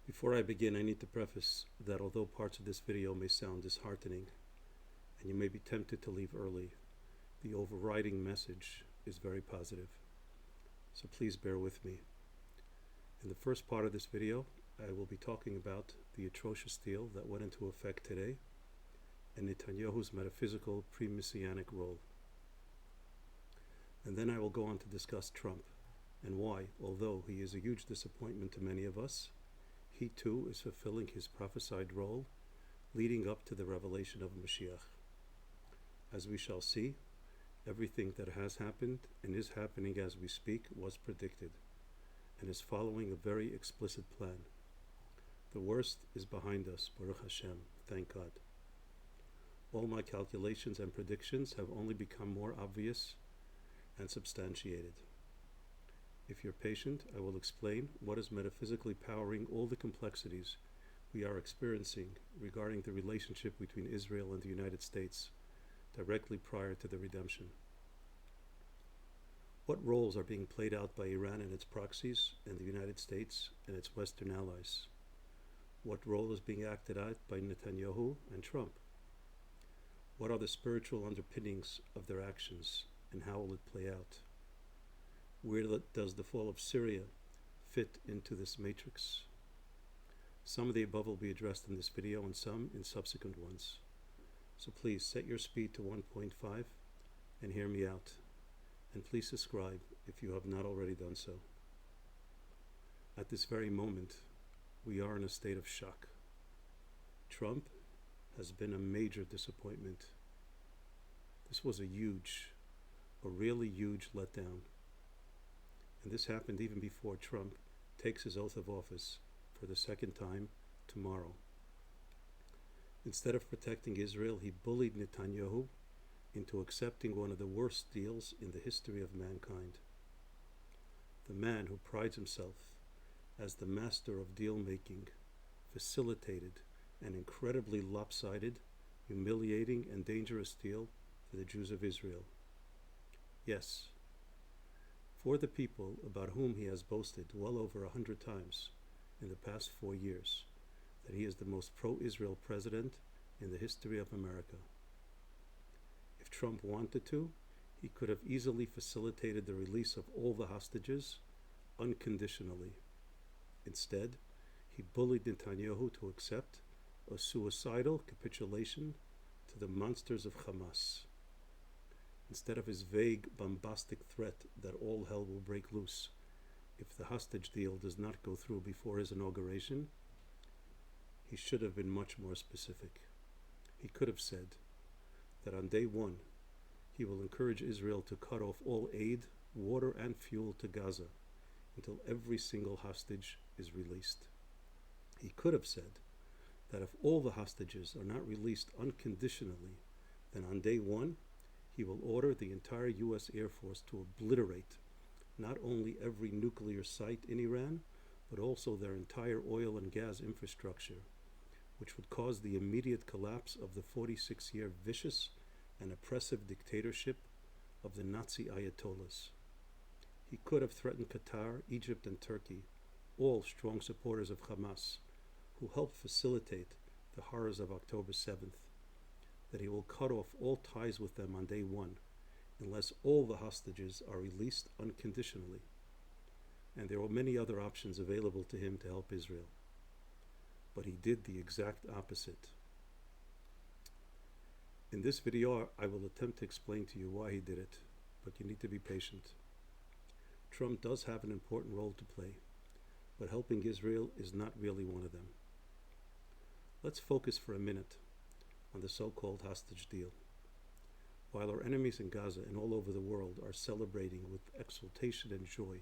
Before I begin, I need to preface that although parts of this video may sound disheartening and you may be tempted to leave early, the overriding message is very positive. So please bear with me. In the first part of this video, I will be talking about the atrocious deal that went into effect today and Netanyahu's metaphysical pre-messianic role. And then I will go on to discuss Trump and why, although he is a huge disappointment to many of us, he too is fulfilling his prophesied role leading up to the revelation of Mashiach. As we shall see, everything that has happened and is happening as we speak was predicted and is following a very explicit plan. The worst is behind us, Baruch Hashem, thank God. All my calculations and predictions have only become more obvious and substantiated. If you're patient, I will explain what is metaphysically powering all the complexities we are experiencing regarding the relationship between Israel and the United States directly prior to the redemption. What roles are being played out by Iran and its proxies and the United States and its Western allies? What role is being acted out by Netanyahu and Trump? What are the spiritual underpinnings of their actions and how will it play out? Where does the fall of Syria fit into this matrix? Some of the above will be addressed in this video and some in subsequent ones. So please set your speed to 1.5 and hear me out. And please subscribe if you have not already done so. At this very moment, we are in a state of shock. Trump has been a major disappointment. This was a really huge letdown. And this happened even before Trump takes his oath of office for the second time tomorrow. Instead of protecting Israel, he bullied Netanyahu into accepting one of the worst deals in the history of mankind. The man who prides himself as the master of deal-making facilitated an incredibly lopsided, humiliating, and dangerous deal for the Jews of Israel. Yes, for the people about whom he has boasted well over 100 times in the past 4 years that he is the most pro-Israel president in the history of America. If Trump wanted to, he could have easily facilitated the release of all the hostages unconditionally. Instead, he bullied Netanyahu to accept a suicidal capitulation to the monsters of Hamas. Instead of his vague, bombastic threat that all hell will break loose if the hostage deal does not go through before his inauguration, he should have been much more specific. He could have said that on day one, he will encourage Israel to cut off all aid, water, and fuel to Gaza until every single hostage is released. He could have said that if all the hostages are not released unconditionally, then on day one, he will order the entire U.S. Air Force to obliterate not only every nuclear site in Iran, but also their entire oil and gas infrastructure, which would cause the immediate collapse of the 46-year vicious and oppressive dictatorship of the Nazi Ayatollahs. He could have threatened Qatar, Egypt, and Turkey, all strong supporters of Hamas, who helped facilitate the horrors of October 7th, that he will cut off all ties with them on day one, unless all the hostages are released unconditionally. And there were many other options available to him to help Israel. But he did the exact opposite. In this video, I will attempt to explain to you why he did it, but you need to be patient. Trump does have an important role to play, but helping Israel is not really one of them. Let's focus for a minute on the so-called hostage deal. While our enemies in Gaza and all over the world are celebrating with exultation and joy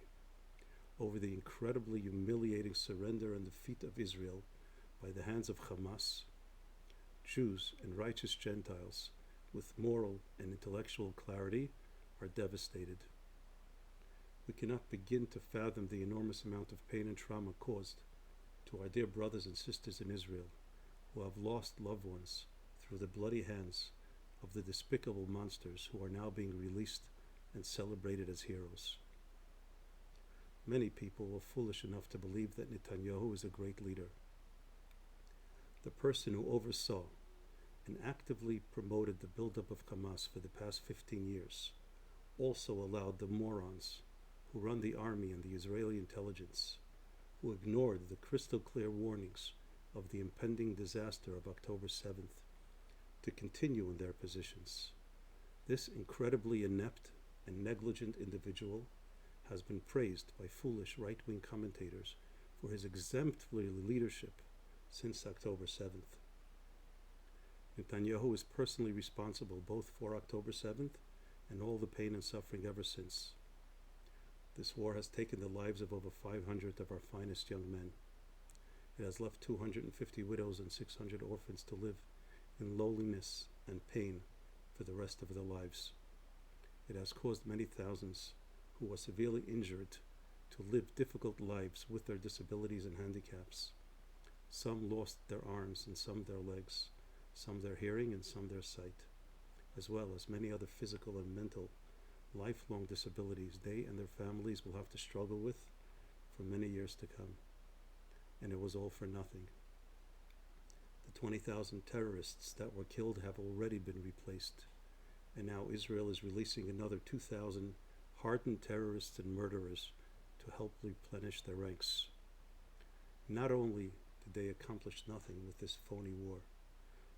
over the incredibly humiliating surrender and defeat of Israel by the hands of Hamas, Jews and righteous Gentiles with moral and intellectual clarity are devastated. We cannot begin to fathom the enormous amount of pain and trauma caused to our dear brothers and sisters in Israel who have lost loved ones through the bloody hands of the despicable monsters who are now being released and celebrated as heroes. many people were foolish enough to believe that Netanyahu is a great leader. The person who oversaw and actively promoted the buildup of Hamas for the past 15 years also allowed the morons who run the army and the Israeli intelligence, who ignored the crystal clear warnings of the impending disaster of October 7th, to continue in their positions. This incredibly inept and negligent individual has been praised by foolish right-wing commentators for his exemplary leadership since October 7th. Netanyahu is personally responsible both for October 7th and all the pain and suffering ever since. This war has taken the lives of over 500 of our finest young men. It has left 250 widows and 600 orphans to live in loneliness and pain for the rest of their lives. It has caused many thousands who were severely injured to live difficult lives with their disabilities and handicaps. Some lost their arms and some their legs, some their hearing and some their sight, as well as many other physical and mental lifelong disabilities they and their families will have to struggle with for many years to come. And it was all for nothing. The 20,000 terrorists that were killed have already been replaced, and now Israel is releasing another 2,000 hardened terrorists and murderers to help replenish their ranks. Not only did they accomplish nothing with this phony war,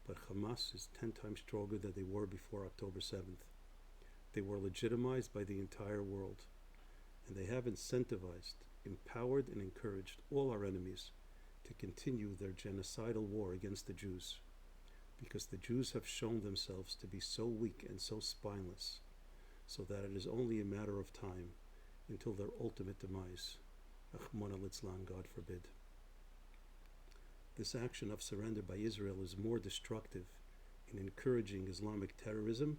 but Hamas is 10 times stronger than they were before October 7th. They were legitimized by the entire world, and they have incentivized, empowered, and encouraged all our enemies to continue their genocidal war against the Jews, because the Jews have shown themselves to be so weak and so spineless, so that it is only a matter of time until their ultimate demise. Rachmana litzlan, God forbid. This action of surrender by Israel is more destructive in encouraging Islamic terrorism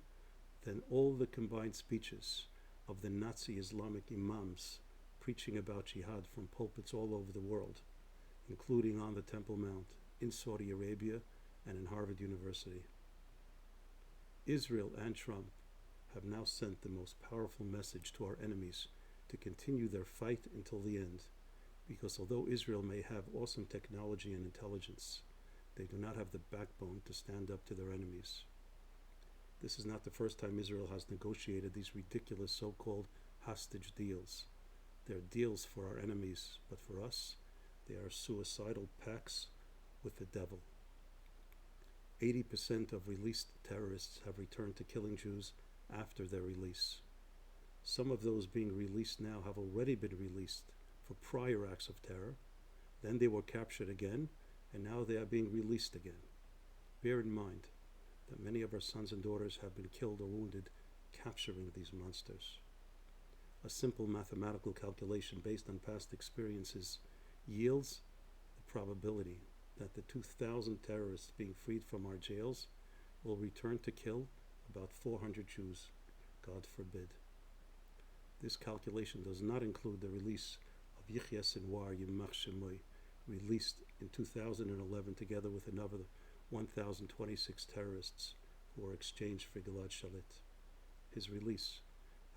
than all the combined speeches of the Nazi Islamic imams preaching about jihad from pulpits all over the world, including on the Temple Mount, in Saudi Arabia, and in Harvard University. Israel and Trump have now sent the most powerful message to our enemies to continue their fight until the end, because although Israel may have awesome technology and intelligence, they do not have the backbone to stand up to their enemies. This is not the first time Israel has negotiated these ridiculous so-called hostage deals. They are deals for our enemies, but for us, they are suicidal pacts with the devil. 80% of released terrorists have returned to killing Jews after their release. Some of those being released now have already been released for prior acts of terror. Then they were captured again, and now they are being released again. Bear in mind that many of our sons and daughters have been killed or wounded capturing these monsters. A simple mathematical calculation based on past experiences yields the probability that the 2,000 terrorists being freed from our jails will return to kill about 400 Jews, God forbid. This calculation does not include the release of Yichya Sinwar Yimach Shemoy, released in 2011 together with another 1,026 terrorists who were exchanged for Gilad Shalit. His release,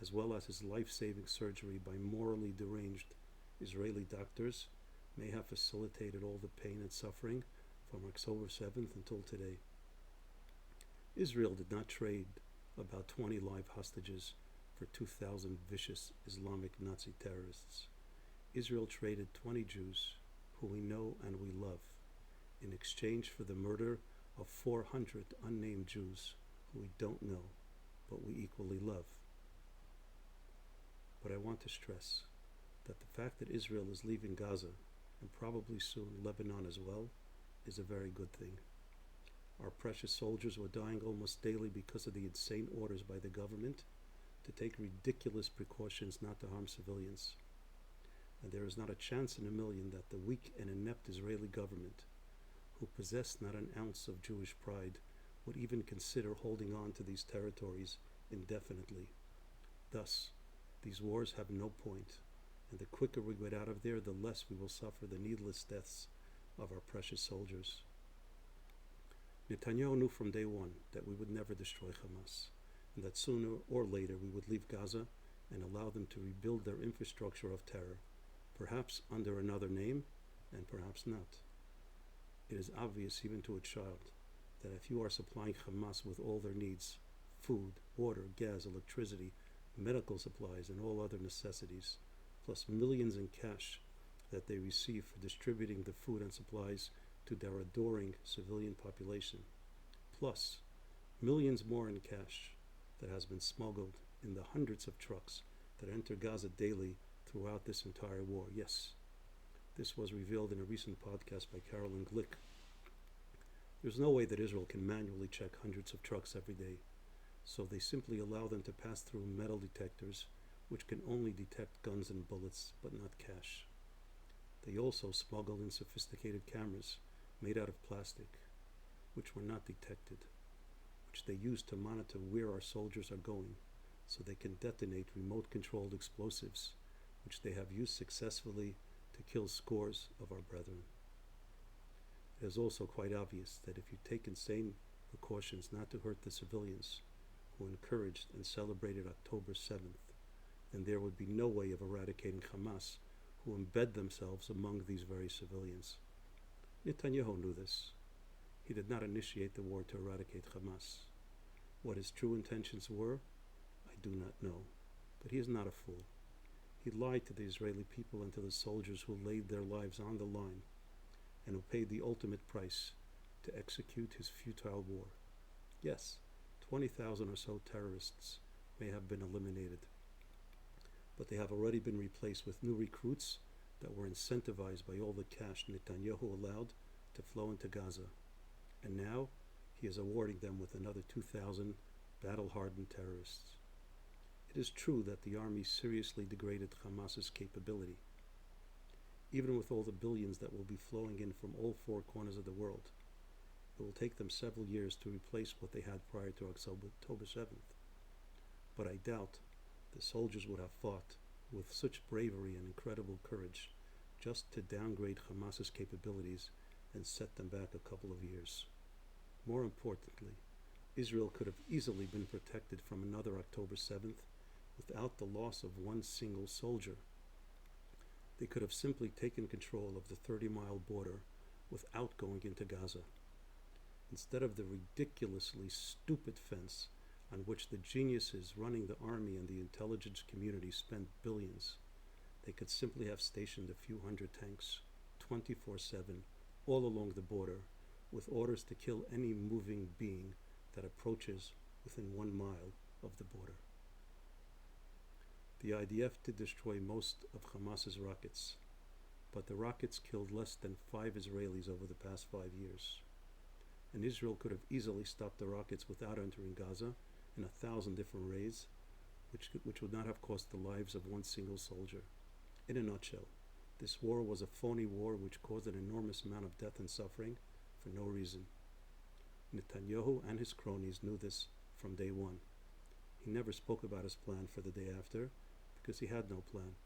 as well as his life-saving surgery by morally deranged Israeli doctors, may have facilitated all the pain and suffering from October 7th until today. Israel did not trade about 20 live hostages for 2,000 vicious Islamic Nazi terrorists. Israel traded 20 Jews who we know and we love in exchange for the murder of 400 unnamed Jews who we don't know but we equally love. But I want to stress that the fact that Israel is leaving Gaza, and probably soon Lebanon as well, is a very good thing. Our precious soldiers were dying almost daily because of the insane orders by the government to take ridiculous precautions not to harm civilians. And there is not a chance in a million that the weak and inept Israeli government, who possess not an ounce of Jewish pride, would even consider holding on to these territories indefinitely. Thus, these wars have no point, and the quicker we get out of there, the less we will suffer the needless deaths of our precious soldiers. Netanyahu knew from day one that we would never destroy Hamas, and that sooner or later we would leave Gaza and allow them to rebuild their infrastructure of terror, perhaps under another name, and perhaps not. It is obvious even to a child that if you are supplying Hamas with all their needs, food, water, gas, electricity, medical supplies, and all other necessities, plus millions in cash that they receive for distributing the food and supplies to their adoring civilian population, plus millions more in cash that has been smuggled in the hundreds of trucks that enter Gaza daily throughout this entire war. Yes, this was revealed in a recent podcast by Carolyn Glick. There's no way that Israel can manually check hundreds of trucks every day, so they simply allow them to pass through metal detectors, which can only detect guns and bullets, but not cash. They also smuggled in sophisticated cameras made out of plastic, which were not detected, which they use to monitor where our soldiers are going, so they can detonate remote-controlled explosives, which they have used successfully to kill scores of our brethren. It is also quite obvious that if you take insane precautions not to hurt the civilians who encouraged and celebrated October 7th, then there would be no way of eradicating Hamas, who embed themselves among these very civilians. Netanyahu knew this. He did not initiate the war to eradicate Hamas. What his true intentions were, I do not know, but he is not a fool. He lied to the Israeli people and to the soldiers who laid their lives on the line and who paid the ultimate price to execute his futile war. Yes, 20,000 or so terrorists may have been eliminated, but they have already been replaced with new recruits that were incentivized by all the cash Netanyahu allowed to flow into Gaza. And now he is awarding them with another 2,000 battle-hardened terrorists. It is true that the army seriously degraded Hamas's capability. Even with all the billions that will be flowing in from all four corners of the world, it will take them several years to replace what they had prior to October 7th. But I doubt the soldiers would have fought with such bravery and incredible courage just to downgrade Hamas's capabilities and set them back a couple of years. More importantly, Israel could have easily been protected from another October 7th without the loss of one single soldier. They could have simply taken control of the 30-mile border without going into Gaza, instead of the ridiculously stupid fence on which the geniuses running the army and the intelligence community spent billions. They could simply have stationed a few hundred tanks 24/7 all along the border with orders to kill any moving being that approaches within 1 mile of the border. The IDF did destroy most of Hamas's rockets, but the rockets killed less than 5 Israelis over the past 5 years. And Israel could have easily stopped the rockets without entering Gaza in 1,000 different raids, which would not have cost the lives of one single soldier. In a nutshell, this war was a phony war which caused an enormous amount of death and suffering for no reason. Netanyahu and his cronies knew this from day one. He never spoke about his plan for the day after, because he had no plan.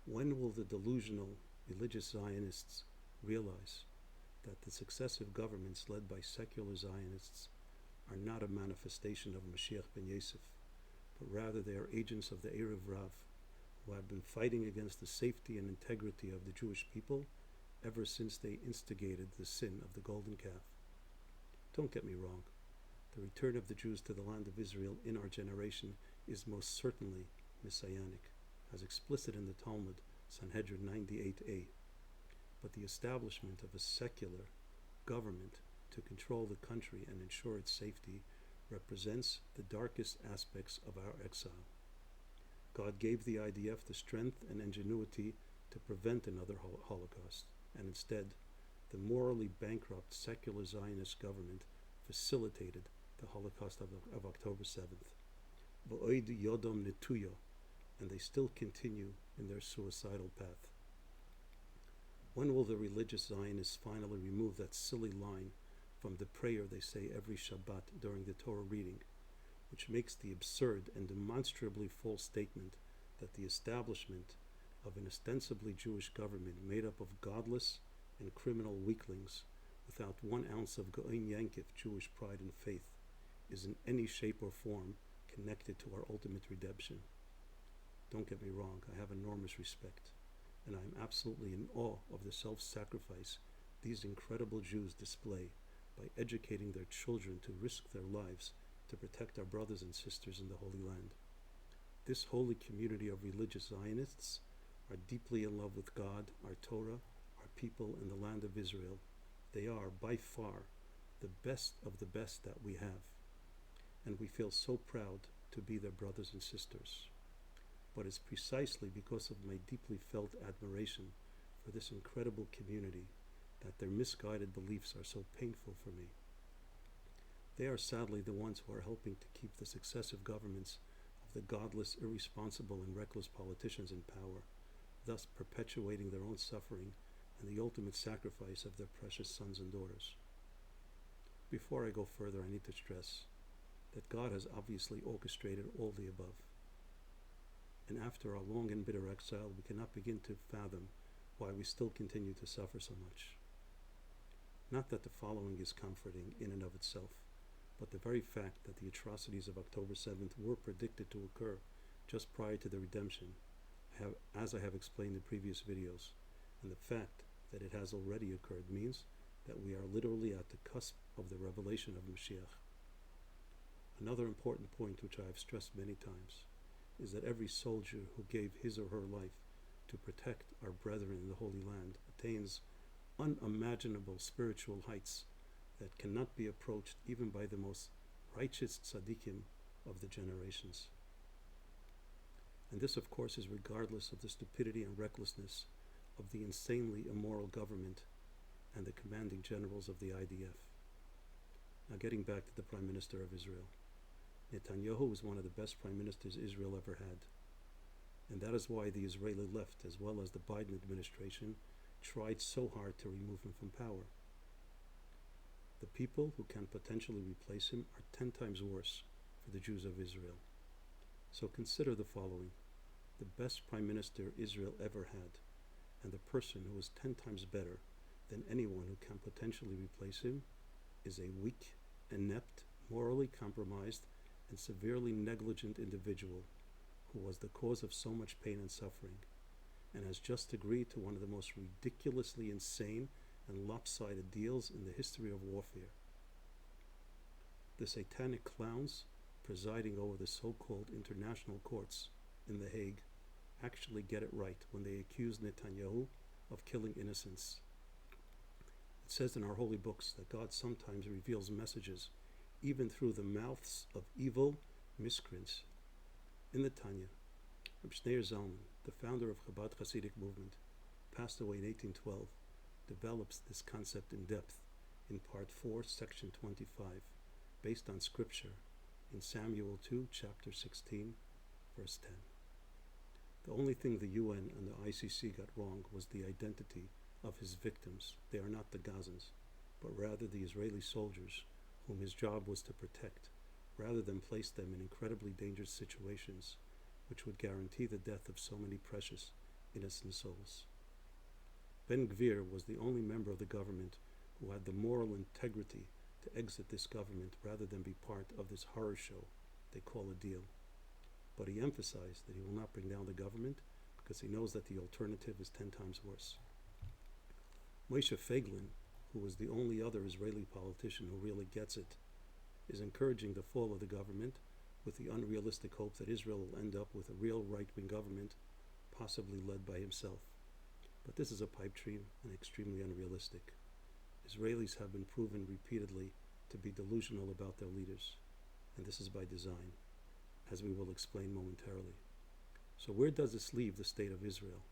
When will the delusional religious Zionists realize that the successive governments led by secular Zionists are not a manifestation of Mashiach ben Yosef, but rather they are agents of the Erev Rav, who have been fighting against the safety and integrity of the Jewish people ever since they instigated the sin of the golden calf. Don't get me wrong. The return of the Jews to the land of Israel in our generation is most certainly messianic, as explicit in the Talmud, Sanhedrin 98a. But the establishment of a secular government to control the country and ensure its safety represents the darkest aspects of our exile. God gave the IDF the strength and ingenuity to prevent another Holocaust, and instead, the morally bankrupt secular Zionist government facilitated the Holocaust of October 7th. V'oid yodom netuyo, and they still continue in their suicidal path. When will the religious Zionists finally remove that silly line from the prayer they say every Shabbat during the Torah reading, which makes the absurd and demonstrably false statement that the establishment of an ostensibly Jewish government made up of godless and criminal weaklings without 1 ounce of Go'in Yankif Jewish pride and faith is in any shape or form connected to our ultimate redemption? Don't get me wrong, I have enormous respect, and I am absolutely in awe of the self-sacrifice these incredible Jews display by educating their children to risk their lives to protect our brothers and sisters in the Holy Land. This holy community of religious Zionists are deeply in love with God, our Torah, our people, and the land of Israel. They are, by far, the best of the best that we have, and we feel so proud to be their brothers and sisters. But it's precisely because of my deeply felt admiration for this incredible community that their misguided beliefs are so painful for me. They are sadly the ones who are helping to keep the successive governments of the godless, irresponsible, and reckless politicians in power, thus perpetuating their own suffering and the ultimate sacrifice of their precious sons and daughters. Before I go further, I need to stress that God has obviously orchestrated all the above. And after our long and bitter exile, we cannot begin to fathom why we still continue to suffer so much. Not that the following is comforting in and of itself, but the very fact that the atrocities of October 7th were predicted to occur just prior to the redemption, as I have explained in previous videos, and the fact that it has already occurred means that we are literally at the cusp of the revelation of Mashiach. Another important point which I have stressed many times is that every soldier who gave his or her life to protect our brethren in the Holy Land attains unimaginable spiritual heights that cannot be approached even by the most righteous tzaddikim of the generations. And this, of course, is regardless of the stupidity and recklessness of the insanely immoral government and the commanding generals of the IDF. Now, getting back to the Prime Minister of Israel. Netanyahu was one of the best prime ministers Israel ever had. And that is why the Israeli left, as well as the Biden administration, tried so hard to remove him from power. The people who can potentially replace him are 10 times worse for the Jews of Israel. So consider the following. The best prime minister Israel ever had, and the person who is 10 times better than anyone who can potentially replace him, is a weak, inept, morally compromised, and severely negligent individual who was the cause of so much pain and suffering, and has just agreed to one of the most ridiculously insane and lopsided deals in the history of warfare. The satanic clowns presiding over the so-called international courts in The Hague actually get it right when they accuse Netanyahu of killing innocents. It says in our holy books that God sometimes reveals messages even through the mouths of evil miscreants. In the Tanya, Rabbi Shneur Zalman, the founder of Chabad Hasidic movement, passed away in 1812, develops this concept in depth in part 4, section 25, based on scripture in Samuel 2, chapter 16, verse 10. The only thing the UN and the ICC got wrong was the identity of his victims. They are not the Gazans, but rather the Israeli soldiers whom his job was to protect, rather than place them in incredibly dangerous situations which would guarantee the death of so many precious, innocent souls. Ben Gvir was the only member of the government who had the moral integrity to exit this government rather than be part of this horror show they call a deal. But he emphasized that he will not bring down the government because he knows that the alternative is 10 times worse. Moshe Feiglin, who was the only other Israeli politician who really gets it, is encouraging the fall of the government with the unrealistic hope that Israel will end up with a real right-wing government, possibly led by himself. But this is a pipe dream and extremely unrealistic. Israelis have been proven repeatedly to be delusional about their leaders, and this is by design, as we will explain momentarily. So where does this leave the state of Israel?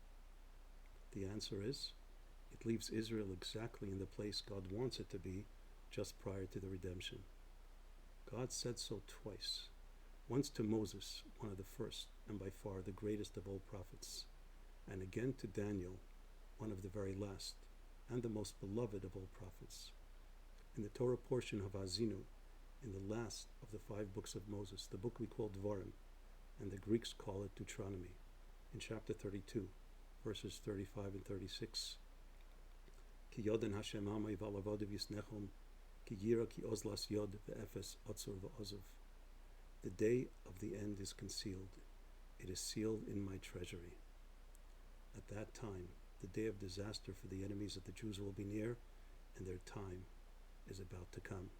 The answer is, it leaves Israel exactly in the place God wants it to be just prior to the redemption. God said so twice. Once to Moses, one of the first and by far the greatest of all prophets, and again to Daniel, one of the very last and the most beloved of all prophets. In the Torah portion of Azinu, in the last of the 5 books of Moses, the book we call Dvarim, and the Greeks call it Deuteronomy, in chapter 32, verses 35 and 36. Ki yoden Hashem amay v'alavod v'yisnechom, ki yira ki ozlas yod ve'efes otzur ve'ozov. The day of the end is concealed. It is sealed in my treasury. At that time, the day of disaster for the enemies of the Jews will be near, and their time is about to come.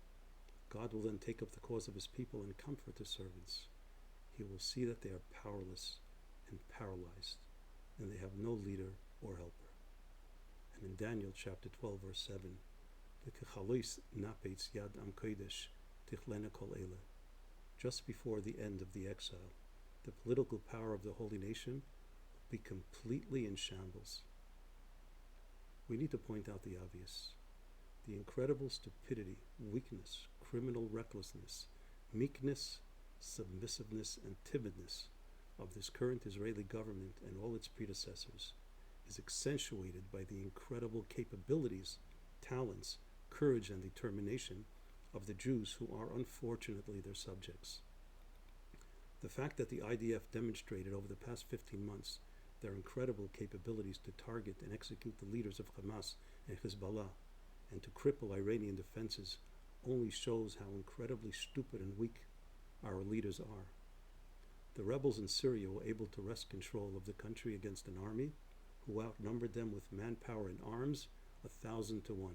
God will then take up the cause of his people and comfort his servants. He will see that they are powerless and paralyzed, and they have no leader or helper. And in Daniel chapter 12, verse 7, just before the end of the exile, the political power of the holy nation will be completely in shambles. We need to point out the obvious. The incredible stupidity, weakness, criminal recklessness, meekness, submissiveness, and timidness of this current Israeli government and all its predecessors is accentuated by the incredible capabilities, talents, courage, and determination of the Jews who are unfortunately their subjects. The fact that the IDF demonstrated over the past 15 months their incredible capabilities to target and execute the leaders of Hamas and Hezbollah and to cripple Iranian defenses only shows how incredibly stupid and weak our leaders are. The rebels in Syria were able to wrest control of the country against an army who outnumbered them with manpower and arms 1,000 to 1.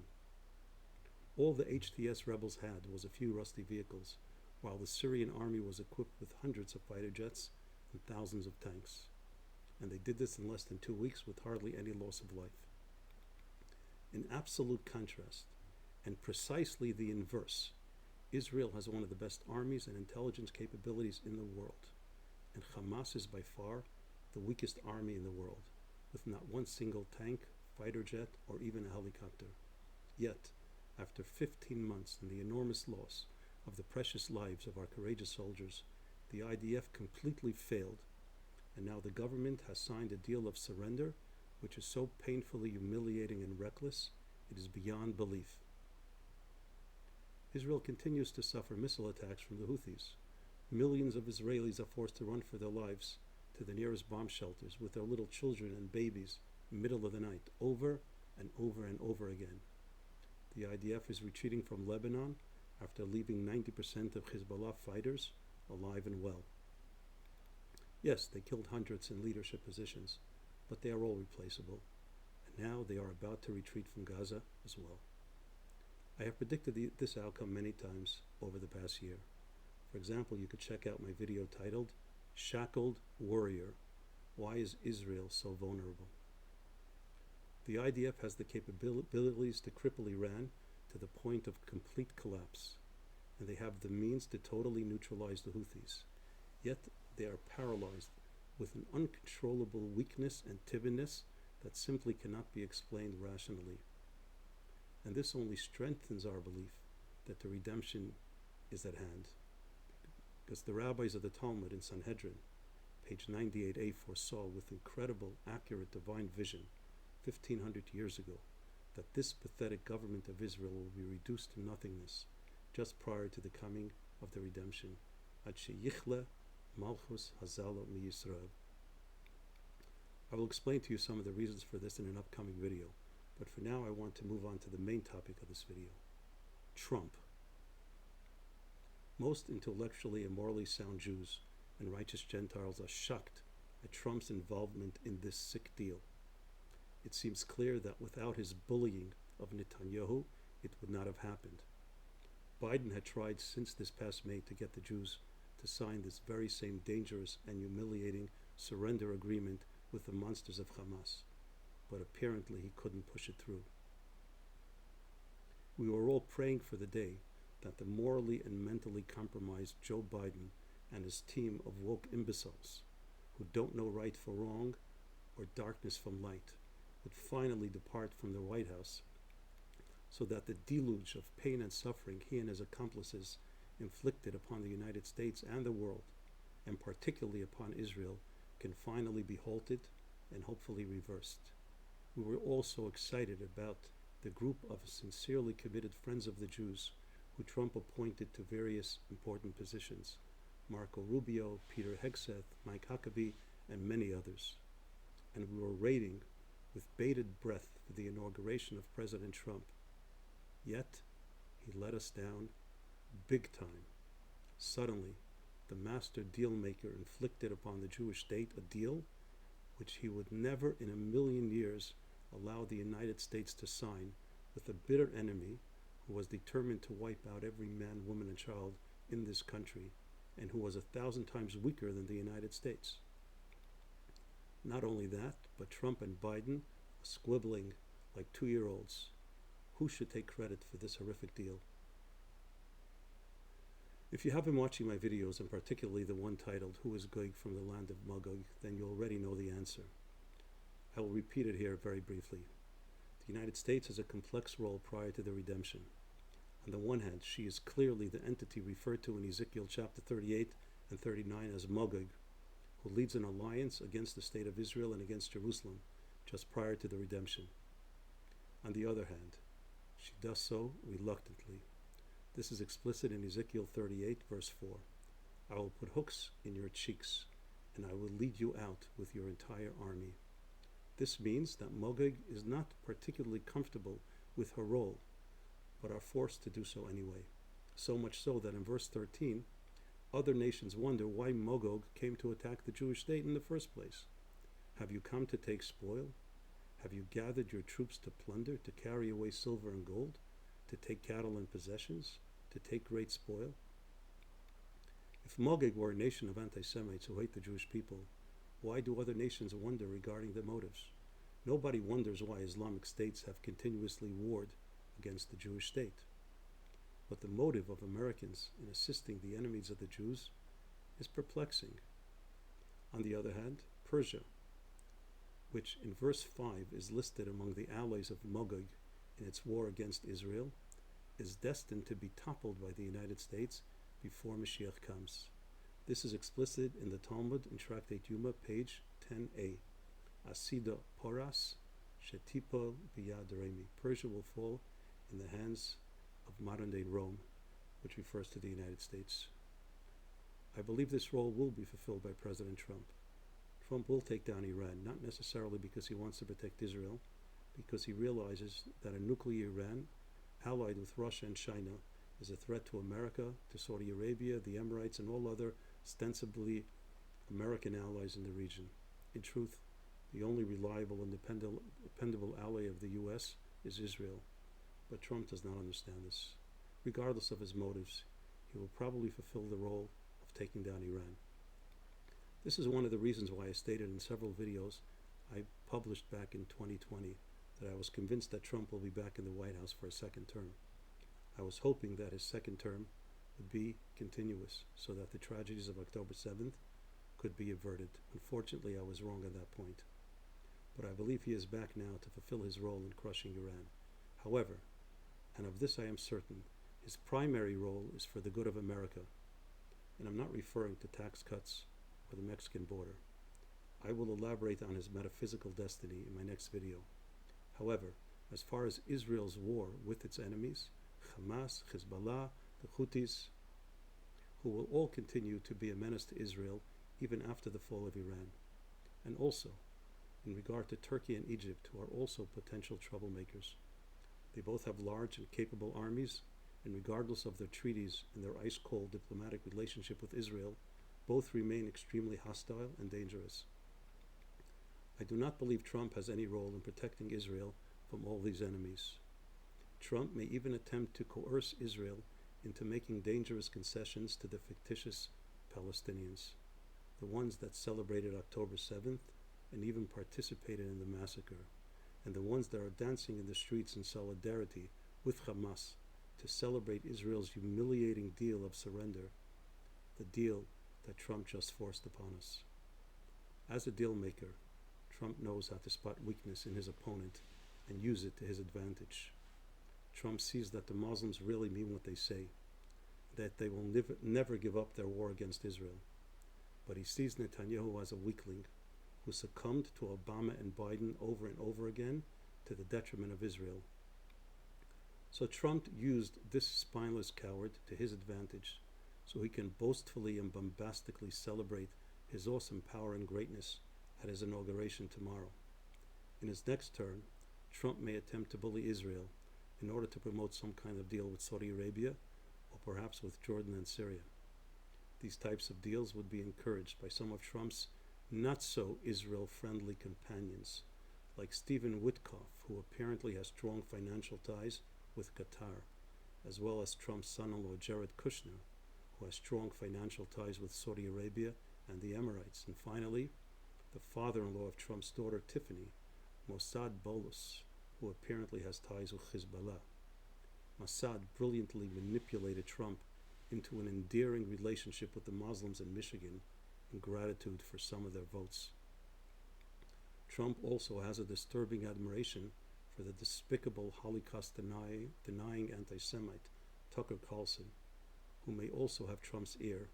All the HTS rebels had was a few rusty vehicles, while the Syrian army was equipped with hundreds of fighter jets and thousands of tanks. And they did this in less than 2 weeks with hardly any loss of life. In absolute contrast, and precisely the inverse, Israel has one of the best armies and intelligence capabilities in the world, and Hamas is by far the weakest army in the world, with not one single tank, fighter jet, or even a helicopter. Yet, after 15 months and the enormous loss of the precious lives of our courageous soldiers, the IDF completely failed, and now the government has signed a deal of surrender which is so painfully humiliating and reckless, it is beyond belief. Israel continues to suffer missile attacks from the Houthis. Millions of Israelis are forced to run for their lives to the nearest bomb shelters with their little children and babies in the middle of the night, over and over and over again. The IDF is retreating from Lebanon after leaving 90% of Hezbollah fighters alive and well. Yes, they killed hundreds in leadership positions, but they are all replaceable, and now they are about to retreat from Gaza as well. I have predicted this outcome many times over the past year. For example, you could check out my video titled, Shackled Warrior, Why is Israel So Vulnerable? The IDF has the capabilities to cripple Iran to the point of complete collapse, and they have the means to totally neutralize the Houthis. Yet they are paralyzed with an uncontrollable weakness and timidness that simply cannot be explained rationally. And this only strengthens our belief that the redemption is at hand. Because the rabbis of the Talmud in Sanhedrin, page 98a, foresaw with incredible, accurate divine vision 1,500 years ago that this pathetic government of Israel will be reduced to nothingness just prior to the coming of the redemption. Ad sheyichle malchus hazalo mi Yisrael. I will explain to you some of the reasons for this in an upcoming video, but for now I want to move on to the main topic of this video, Trump. Most intellectually and morally sound Jews and righteous Gentiles are shocked at Trump's involvement in this sick deal. It seems clear that without his bullying of Netanyahu, it would not have happened. Biden had tried since this past May to get the Jews to sign this very same dangerous and humiliating surrender agreement with the monsters of Hamas, but apparently he couldn't push it through. We were all praying for the day that the morally and mentally compromised Joe Biden and his team of woke imbeciles who don't know right from wrong or darkness from light would finally depart from the White House so that the deluge of pain and suffering he and his accomplices inflicted upon the United States and the world, and particularly upon Israel, can finally be halted and hopefully reversed. We were also excited about the group of sincerely committed friends of the Jews who Trump appointed to various important positions, Marco Rubio, Peter Hegseth, Mike Huckabee, and many others. And we were waiting with bated breath for the inauguration of President Trump. Yet, he let us down big time. Suddenly, the master deal maker inflicted upon the Jewish state a deal which he would never in a million years allow the United States to sign with a bitter enemy who was determined to wipe out every man, woman, and child in this country, and who was 1,000 times weaker than the United States. Not only that, but Trump and Biden are squibbling like 2-year-olds. Who should take credit for this horrific deal? If you have been watching my videos, and particularly the one titled Who is Gog from the Land of Magog, then you already know the answer. I will repeat it here very briefly. The United States has a complex role prior to the redemption. On the one hand, she is clearly the entity referred to in Ezekiel chapter 38 and 39 as Magog, who leads an alliance against the state of Israel and against Jerusalem just prior to the redemption. On the other hand, she does so reluctantly. This is explicit in Ezekiel 38, verse 4. I will put hooks in your cheeks, and I will lead you out with your entire army. This means that Magog is not particularly comfortable with her role, but are forced to do so anyway. So much so that in verse 13, other nations wonder why Magog came to attack the Jewish state in the first place. Have you come to take spoil? Have you gathered your troops to plunder, to carry away silver and gold, to take cattle and possessions, to take great spoil? If Magog were a nation of anti-Semites who hate the Jewish people, why do other nations wonder regarding the motives? Nobody wonders why Islamic states have continuously warred against the Jewish state. But the motive of Americans in assisting the enemies of the Jews is perplexing. On the other hand, Persia, which in verse 5 is listed among the allies of Magog in its war against Israel, is destined to be toppled by the United States before Mashiach comes. This is explicit in the Talmud in Tractate Yuma, page 10a. Asida Poras Shetipol Biyad Remi. Persia will fall in the hands of modern-day Rome, which refers to the United States. I believe this role will be fulfilled by President Trump. Trump will take down Iran, not necessarily because he wants to protect Israel, because he realizes that a nuclear Iran, allied with Russia and China, is a threat to America, to Saudi Arabia, the Emirates, and all other ostensibly American allies in the region. In truth, the only reliable and dependable ally of the U.S. is Israel. But Trump does not understand this. Regardless of his motives, he will probably fulfill the role of taking down Iran. This is one of the reasons why I stated in several videos I published back in 2020 that I was convinced that Trump will be back in the White House for a second term. I was hoping that his second term would be continuous so that the tragedies of October 7th could be averted. Unfortunately, I was wrong on that point. But I believe he is back now to fulfill his role in crushing Iran. However, and of this I am certain, his primary role is for the good of America. And I'm not referring to tax cuts or the Mexican border. I will elaborate on his metaphysical destiny in my next video. However, as far as Israel's war with its enemies, Hamas, Hezbollah, the Houthis, who will all continue to be a menace to Israel even after the fall of Iran, and also in regard to Turkey and Egypt, who are also potential troublemakers. They both have large and capable armies, and regardless of their treaties and their ice-cold diplomatic relationship with Israel, both remain extremely hostile and dangerous. I do not believe Trump has any role in protecting Israel from all these enemies. Trump may even attempt to coerce Israel into making dangerous concessions to the fictitious Palestinians, the ones that celebrated October 7th and even participated in the massacre, and the ones that are dancing in the streets in solidarity with Hamas to celebrate Israel's humiliating deal of surrender, the deal that Trump just forced upon us. As a deal maker, Trump knows how to spot weakness in his opponent and use it to his advantage. Trump sees that the Muslims really mean what they say, that they will never give up their war against Israel. But he sees Netanyahu as a weakling who succumbed to Obama and Biden over and over again to the detriment of Israel. So Trump used this spineless coward to his advantage so he can boastfully and bombastically celebrate his awesome power and greatness at his inauguration tomorrow. In his next term, Trump may attempt to bully Israel in order to promote some kind of deal with Saudi Arabia or perhaps with Jordan and Syria. These types of deals would be encouraged by some of Trump's not so Israel friendly companions, like Stephen Witkoff, who apparently has strong financial ties with Qatar, as well as Trump's son in law Jared Kushner, who has strong financial ties with Saudi Arabia and the Emirates, and finally, the father in law of Trump's daughter Tiffany, Mossad Bolus, who apparently has ties with Hezbollah. Mossad brilliantly manipulated Trump into an endearing relationship with the Muslims in Michigan in gratitude for some of their votes. Trump also has a disturbing admiration for the despicable Holocaust-denying anti-Semite Tucker Carlson, who may also have Trump's ear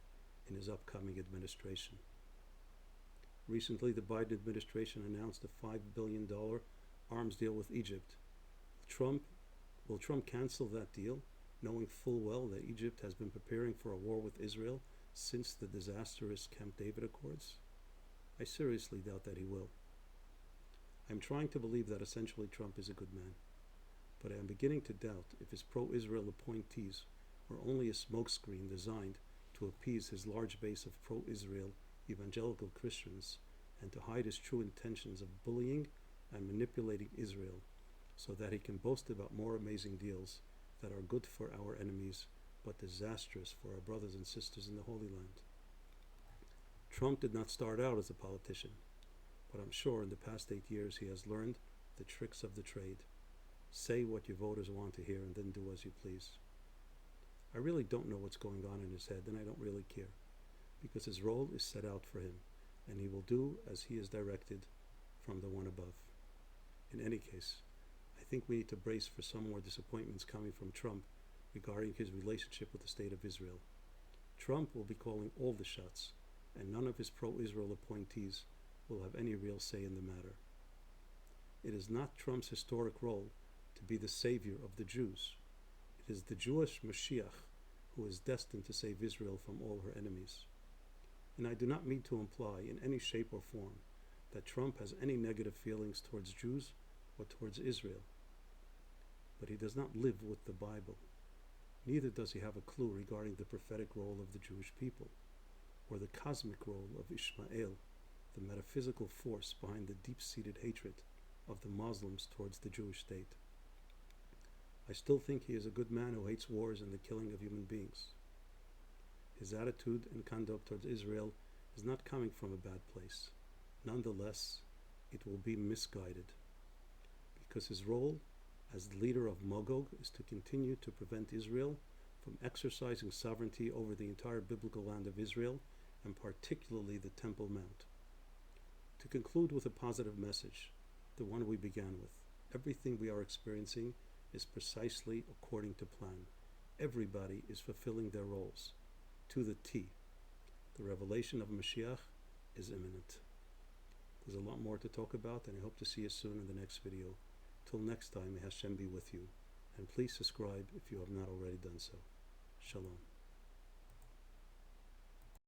in his upcoming administration. Recently, the Biden administration announced a $5 billion arms deal with Egypt. Will Trump cancel that deal, knowing full well that Egypt has been preparing for a war with Israel since the disastrous Camp David Accords? I seriously doubt that he will. I'm trying to believe that essentially Trump is a good man, but I am beginning to doubt if his pro-Israel appointees were only a smokescreen designed to appease his large base of pro-Israel evangelical Christians and to hide his true intentions of bullying and manipulating Israel so that he can boast about more amazing deals that are good for our enemies but disastrous for our brothers and sisters in the Holy Land. Trump did not start out as a politician, but I'm sure in the past 8 years he has learned the tricks of the trade. Say what your voters want to hear and then do as you please. I really don't know what's going on in his head, and I don't really care, because his role is set out for him, and he will do as he is directed from the one above. In any case, I think we need to brace for some more disappointments coming from Trump regarding his relationship with the State of Israel. Trump will be calling all the shots, and none of his pro-Israel appointees will have any real say in the matter. It is not Trump's historic role to be the savior of the Jews. It is the Jewish Mashiach who is destined to save Israel from all her enemies. And I do not mean to imply in any shape or form that Trump has any negative feelings towards Jews or towards Israel. But he does not live with the Bible. Neither does he have a clue regarding the prophetic role of the Jewish people, or the cosmic role of Ishmael, the metaphysical force behind the deep-seated hatred of the Muslims towards the Jewish state. I still think he is a good man who hates wars and the killing of human beings. His attitude and conduct towards Israel is not coming from a bad place. Nonetheless, it will be misguided, because his role as the leader of Magog is to continue to prevent Israel from exercising sovereignty over the entire biblical land of Israel, and particularly the Temple Mount. To conclude with a positive message, the one we began with, everything we are experiencing is precisely according to plan. Everybody is fulfilling their roles, to the T. The revelation of Mashiach is imminent. There's a lot more to talk about, and I hope to see you soon in the next video. Till next time, may Hashem be with you, and please subscribe if you have not already done so. Shalom.